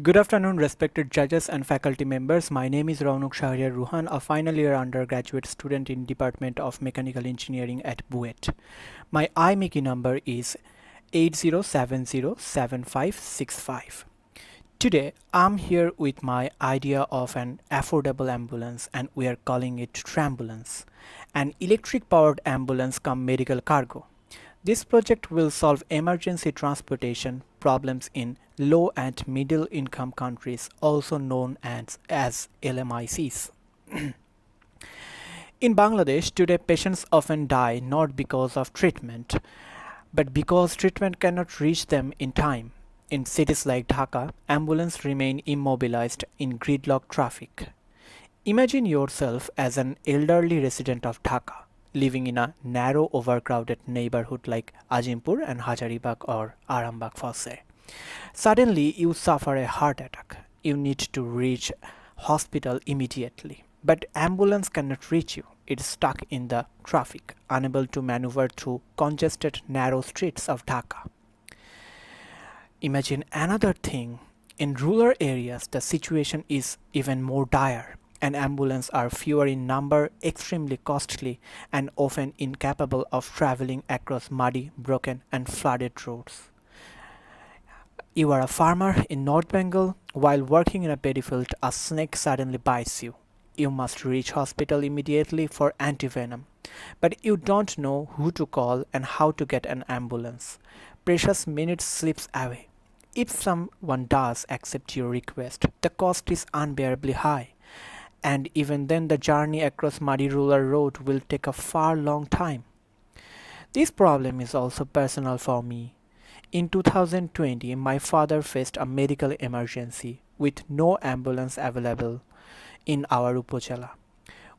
Good afternoon, respected judges and faculty members. My name is Raunuk Shahriar Ruhan, a final year undergraduate student in Department of Mechanical Engineering at BUET. My IMECI number is 80707565. Today, I'm here with my idea of an affordable ambulance, and we are calling it Trambulance, an electric-powered ambulance cum medical cargo. This project will solve emergency transportation problems in low and middle income countries, also known as LMICs. In Bangladesh, today patients often die not because of treatment, but because treatment cannot reach them in time. In cities like Dhaka, ambulances remain immobilized in gridlock traffic. Imagine yourself as an elderly resident of Dhaka, living in a narrow, overcrowded neighborhood like Ajimpur and Hazaribagh or Arambagh for say. Suddenly, you suffer a heart attack. You need to reach hospital immediately. But ambulance cannot reach you. It's stuck in the traffic, unable to maneuver through congested narrow streets of Dhaka. Imagine another thing. In rural areas, the situation is even more dire, and ambulances are fewer in number, extremely costly, and often incapable of traveling across muddy, broken, and flooded roads. You are a farmer in North Bengal. While working in a paddy field, a snake suddenly bites you. You must reach hospital immediately for antivenom. But you don't know who to call and how to get an ambulance. Precious minutes slips away. If someone does accept your request, the cost is unbearably high. And even then the journey across muddy rural road will take a far long time. This problem is also personal for me. In 2020, my father faced a medical emergency with no ambulance available in our Upojala.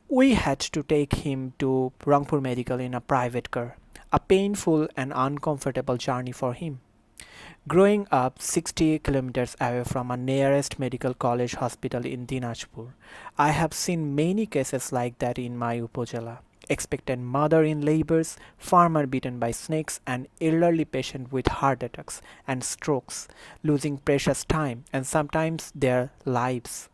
We had to take him to Rangpur Medical in a private car, a painful and uncomfortable journey for him. Growing up 60 kilometers away from a nearest medical college hospital in Dinajpur, I have seen many cases like that in my Upojala. Expectant mother in labors, farmer bitten by snakes, and elderly patient with heart attacks and strokes, losing precious time and sometimes their lives.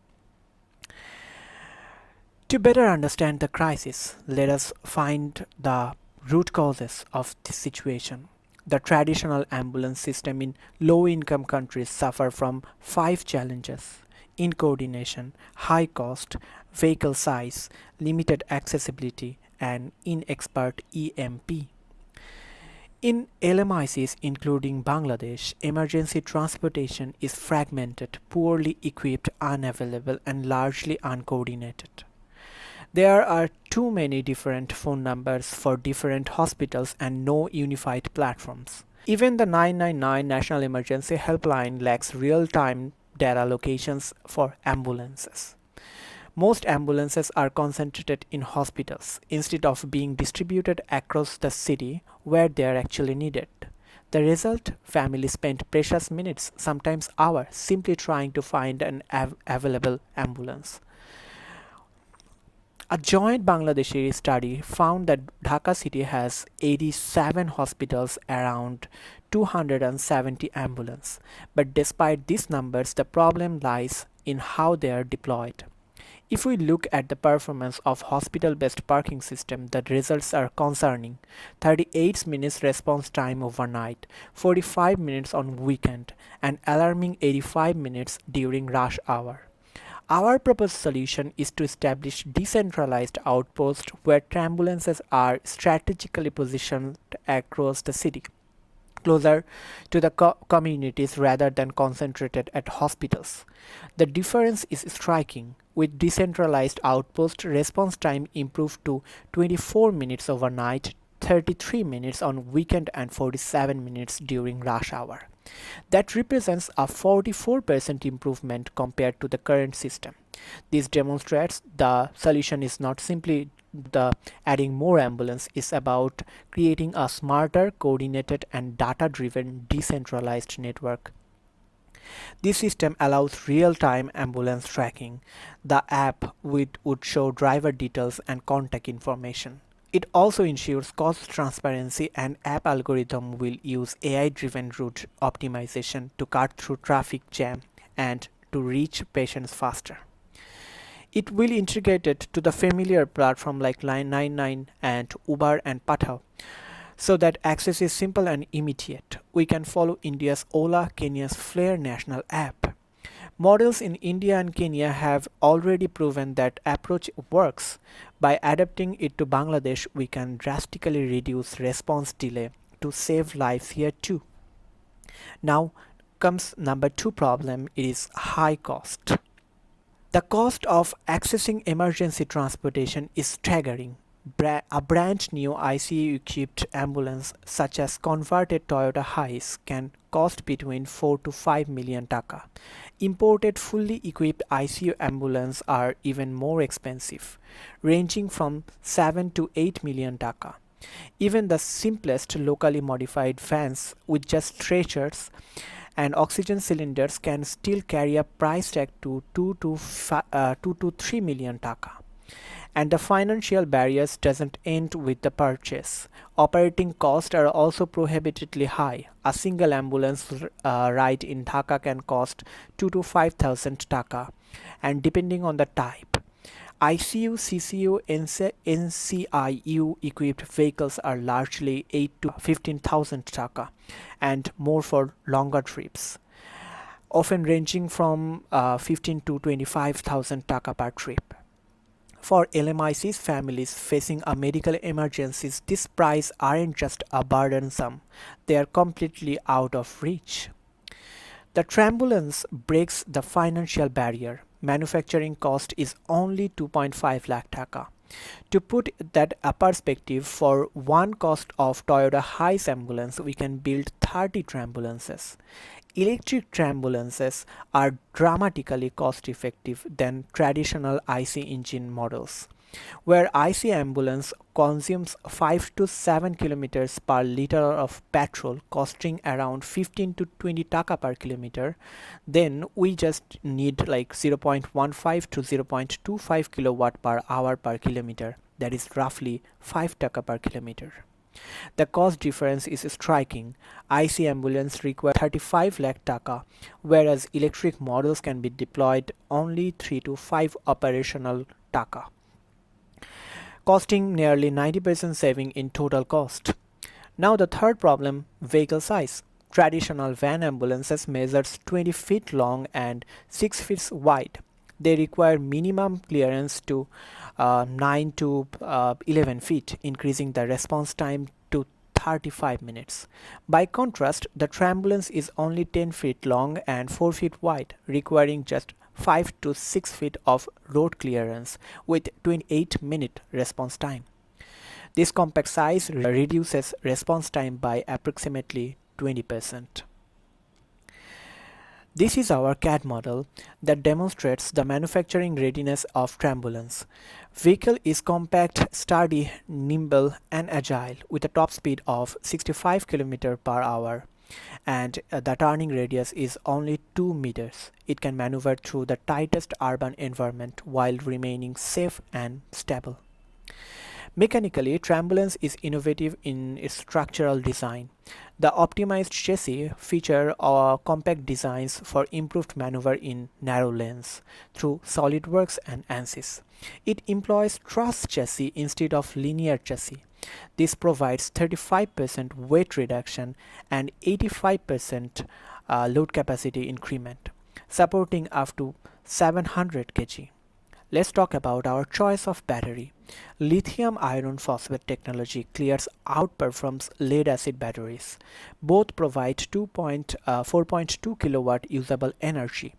To better understand the crisis, let us find the root causes of this situation. The traditional ambulance system in low-income countries suffer from five challenges: incoordination, high cost, vehicle size, limited accessibility, and inexpert EMP. In LMICs, including Bangladesh, emergency transportation is fragmented, poorly equipped, unavailable, and largely uncoordinated. There are too many different phone numbers for different hospitals and no unified platforms. Even the 999 National Emergency Helpline lacks real-time data locations for ambulances. Most ambulances are concentrated in hospitals instead of being distributed across the city where they are actually needed. The result? Families spend precious minutes, sometimes hours, simply trying to find an available ambulance. A joint Bangladeshi study found that Dhaka city has 87 hospitals, around 270 ambulances. But despite these numbers, the problem lies in how they are deployed. If we look at the performance of hospital-based parking system, the results are concerning. 38 minutes response time overnight, 45 minutes on weekend, and alarming 85 minutes during rush hour. Our proposed solution is to establish decentralized outposts where ambulances are strategically positioned across the city, closer to the communities rather than concentrated at hospitals. The difference is striking. With decentralized outpost, response time improved to 24 minutes overnight, 33 minutes on weekend, and 47 minutes during rush hour. That represents a 44% improvement compared to the current system. This demonstrates the solution is not simply the adding more ambulance, is about creating a smarter, coordinated, and data-driven decentralized network. This system allows real-time ambulance tracking. The app would show driver details and contact information. It also ensures cost transparency, and app algorithm will use AI-driven route optimization to cut through traffic jam and to reach patients faster. It will integrate it to the familiar platform like Line 99 and Uber and Pathao, so that access is simple and immediate. We can follow India's Ola, Kenya's Flare national app. Models in India and Kenya have already proven that approach works. By adapting it to Bangladesh, we can drastically reduce response delay to save lives here too. Now comes number two problem, it is high cost. The cost of accessing emergency transportation is staggering. A brand new ICU-equipped ambulance such as converted Toyota Hiace can cost between 4 to 5 million taka. Imported fully equipped ICU ambulances are even more expensive, ranging from 7 to 8 million taka. Even the simplest locally modified vans with just stretchers and oxygen cylinders can still carry a price tag to 2 to 3 million taka. And the financial barriers doesn't end with the purchase. Operating costs are also prohibitively high. A single ambulance ride in Dhaka can cost 2 to 5,000 taka, and depending on the type. ICU, CCU, NCIU equipped vehicles are largely 8 to 15,000 taka and more for longer trips, often ranging from 15 to 25,000 taka per trip. For LMIC's families facing a medical emergencies, these prices aren't just a burdensome, they are completely out of reach. The Trambulance breaks the financial barrier. Manufacturing cost is only 2.5 lakh taka. To put that a perspective, for one cost of Toyota Hiace ambulance, we can build 30 Trambulances. Electric Trambulances are dramatically cost effective than traditional IC engine models, where IC ambulance consumes 5 to 7 kilometers per liter of petrol, costing around 15 to 20 taka per kilometer. Then we just need like 0.15 to 0.25 kilowatt per hour per kilometer, that is roughly 5 taka per kilometer. The cost difference is striking. IC ambulance require 35 lakh taka, whereas electric models can be deployed only 3 to 5 operational taka, costing nearly 90% saving in total cost. Now the third problem, vehicle size. Traditional van ambulances measures 20 feet long and 6 feet wide. They require minimum clearance to 9 to 11 feet, increasing the response time to 35 minutes. By contrast, the Trambulance is only 10 feet long and 4 feet wide, requiring just 5 to 6 feet of road clearance with 28-minute response time. This compact size reduces response time by approximately 20%. This is our CAD model that demonstrates the manufacturing readiness of Trambulance. Vehicle is compact, sturdy, nimble and agile with a top speed of 65 km per hour, and the turning radius is only 2 meters. It can maneuver through the tightest urban environment while remaining safe and stable. Mechanically, Trambulance is innovative in its structural design. The optimized chassis feature compact designs for improved maneuver in narrow lanes through SolidWorks and ANSYS. It employs truss chassis instead of linear chassis. This provides 35% weight reduction and 85% load capacity increment, supporting up to 700 kg. Let's talk about our choice of battery. Lithium iron phosphate technology clears outperforms lead acid batteries. Both provide 4.2 kilowatt usable energy,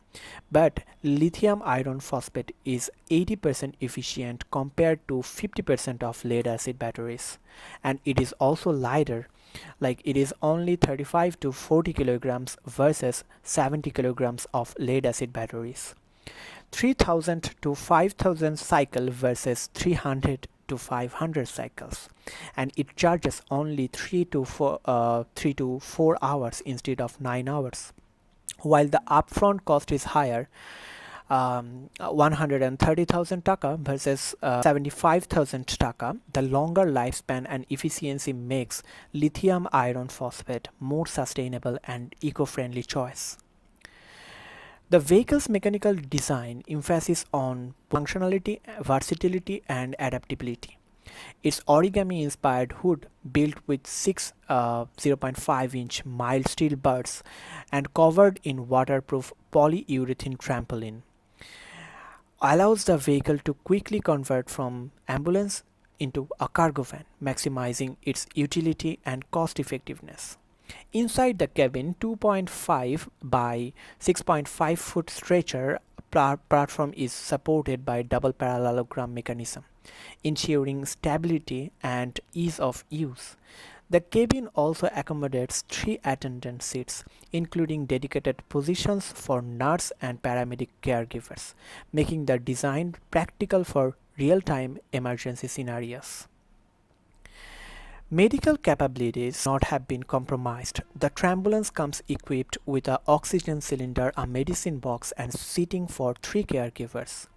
but lithium iron phosphate is 80% efficient compared to 50% of lead acid batteries, and it is also lighter, like it is only 35 to 40 kilograms versus 70 kilograms of lead acid batteries. 3000 to 5000 cycle versus 300 to 500 cycles, and it charges only 3 to 4 hours instead of 9 hours. While the upfront cost is higher, 130,000 taka versus 75,000 taka, the longer lifespan and efficiency makes lithium iron phosphate more sustainable and eco-friendly choice. The vehicle's mechanical design emphasis on functionality, versatility, and adaptability. Its origami-inspired hood, built with six 0.5-inch mild steel buds and covered in waterproof polyurethane trampoline, allows the vehicle to quickly convert from ambulance into a cargo van, maximizing its utility and cost effectiveness. Inside the cabin, 2.5 by 6.5 foot stretcher platform is supported by double parallelogram mechanism, ensuring stability and ease of use. The cabin also accommodates three attendant seats, including dedicated positions for nurse and paramedic caregivers, making the design practical for real-time emergency scenarios. Medical capabilities not have been compromised. The Trambulance comes equipped with an oxygen cylinder, a medicine box, and seating for three caregivers.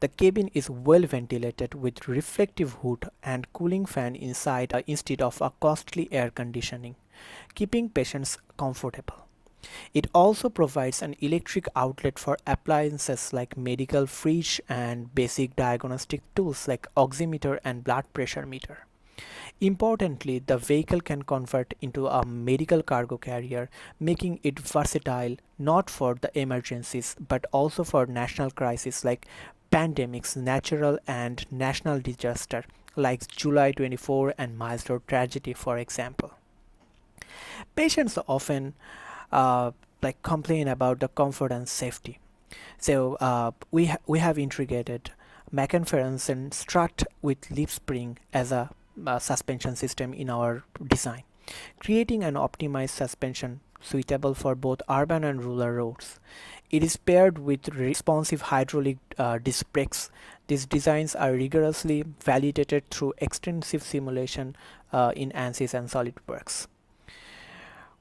The cabin is well ventilated with reflective hood and cooling fan inside instead of a costly air conditioning, keeping patients comfortable. It also provides an electric outlet for appliances like medical fridge and basic diagnostic tools like oximeter and blood pressure meter. Importantly, the vehicle can convert into a medical cargo carrier, making it versatile not for the emergencies but also for national crises like pandemics, natural and national disaster like July 24 and Milestone tragedy, for example. Patients often complain about the comfort and safety. So we have integrated McPherson strut with leaf spring as a suspension system in our design, creating an optimized suspension suitable for both urban and rural roads. It is paired with responsive hydraulic disc brakes. These designs are rigorously validated through extensive simulation in ANSYS and SolidWorks.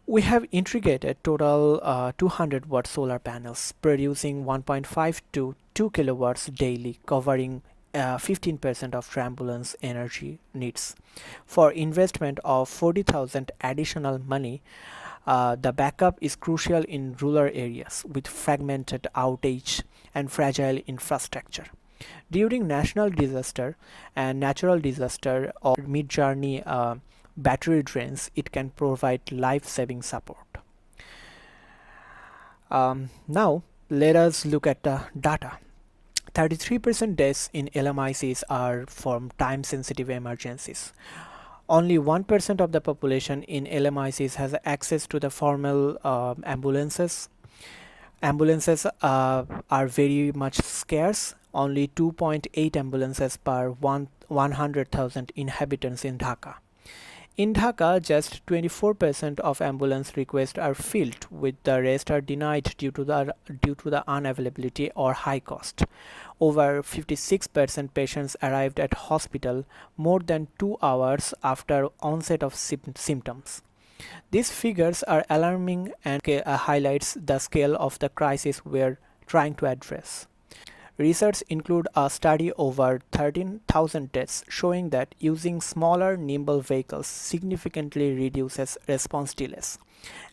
We have integrated total 200 watt solar panels producing 1.5 to 2 kilowatts daily, covering 15% of Trambulance energy needs. For investment of 40,000 additional money, the backup is crucial in rural areas with fragmented outage and fragile infrastructure. During national disaster and natural disaster or mid-journey battery drains, it can provide life-saving support. Now, let us look at the data. 33% deaths in LMICs are from time-sensitive emergencies. Only 1% of the population in LMICs has access to the formal ambulances. Ambulances are very much scarce. Only 2.8 ambulances per 100,000 inhabitants in Dhaka. In Dhaka, just 24% of ambulance requests are filled, with the rest are denied due to the unavailability or high cost. Over 56% patients arrived at hospital more than 2 hours after onset of symptoms. These figures are alarming and highlights the scale of the crisis we're trying to address. Research include a study over 13,000 deaths showing that using smaller, nimble vehicles significantly reduces response delays.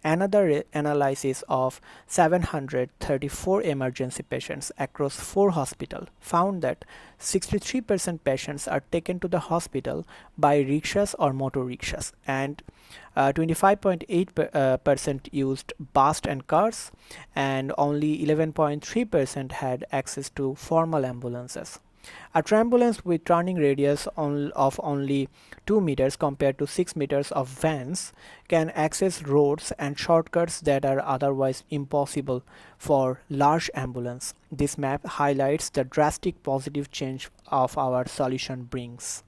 Another analysis of 734 emergency patients across 4 hospitals found that 63% patients are taken to the hospital by rickshaws or motor rickshaws, and 25.8% used bus and cars, and only 11.3% had access to formal ambulances. A trambulance with turning radius of only 2 meters compared to 6 meters of vans can access roads and shortcuts that are otherwise impossible for large ambulance. This map highlights the drastic positive change of our solution brings.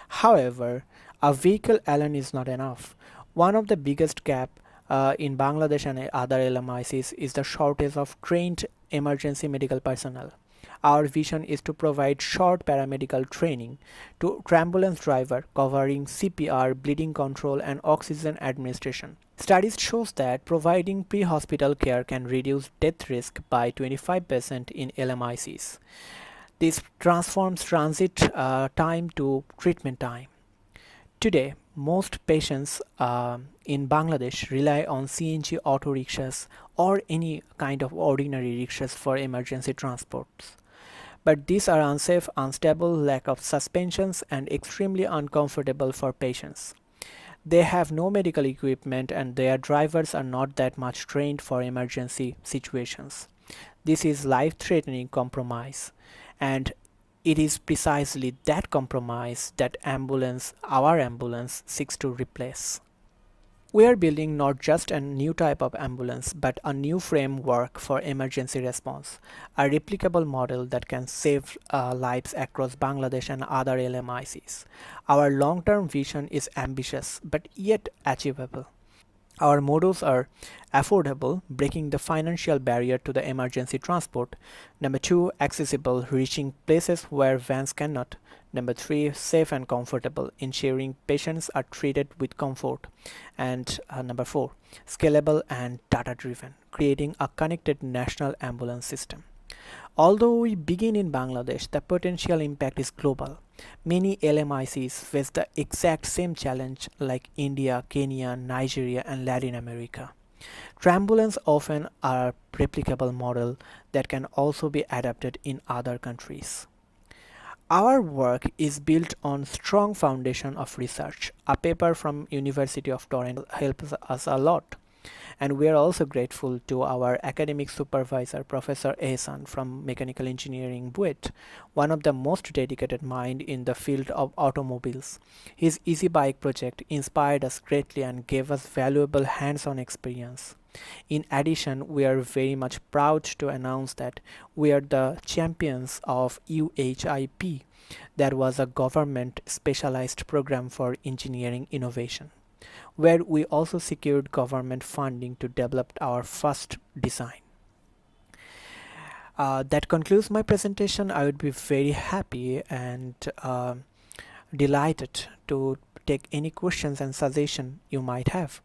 However, a vehicle alone is not enough. One of the biggest gaps in Bangladesh and other LMICs is the shortage of trained emergency medical personnel. Our vision is to provide short paramedical training to ambulance driver covering CPR, bleeding control, and oxygen administration. Studies shows that providing pre-hospital care can reduce death risk by 25% in LMICs. This transforms transit time to treatment time. Today, most patients in Bangladesh rely on CNG auto rickshaws or any kind of ordinary rickshaws for emergency transports. But these are unsafe, unstable, lack of suspensions, and extremely uncomfortable for patients. They have no medical equipment and their drivers are not that much trained for emergency situations. This is life-threatening compromise, and it is precisely that compromise that our ambulance seeks to replace. We are building not just a new type of ambulance, but a new framework for emergency response, a replicable model that can save lives across Bangladesh and other LMICs. Our long-term vision is ambitious, but yet achievable. Our models are affordable, breaking the financial barrier to the emergency transport. Number two, accessible, reaching places where vans cannot. Number three, safe and comfortable, ensuring patients are treated with comfort. And number four, scalable and data-driven, creating a connected national ambulance system. Although we begin in Bangladesh, the potential impact is global. Many LMICs face the exact same challenge like India, Kenya, Nigeria, and Latin America. Trambulance often are a replicable model that can also be adapted in other countries. Our work is built on strong foundation of research. A paper from University of Toronto helps us a lot. And we are also grateful to our academic supervisor, Professor Ehsan from Mechanical Engineering, BUET, one of the most dedicated minds in the field of automobiles. His Easy Bike project inspired us greatly and gave us valuable hands-on experience. In addition, we are very much proud to announce that we are the champions of UHIP, that was a government specialized program for engineering innovation, where we also secured government funding to develop our first design. That concludes my presentation. I would be very happy and delighted to take any questions and suggestions you might have.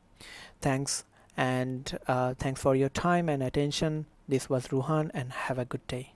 Thanks, and thanks for your time and attention. This was Ruhan, and have a good day.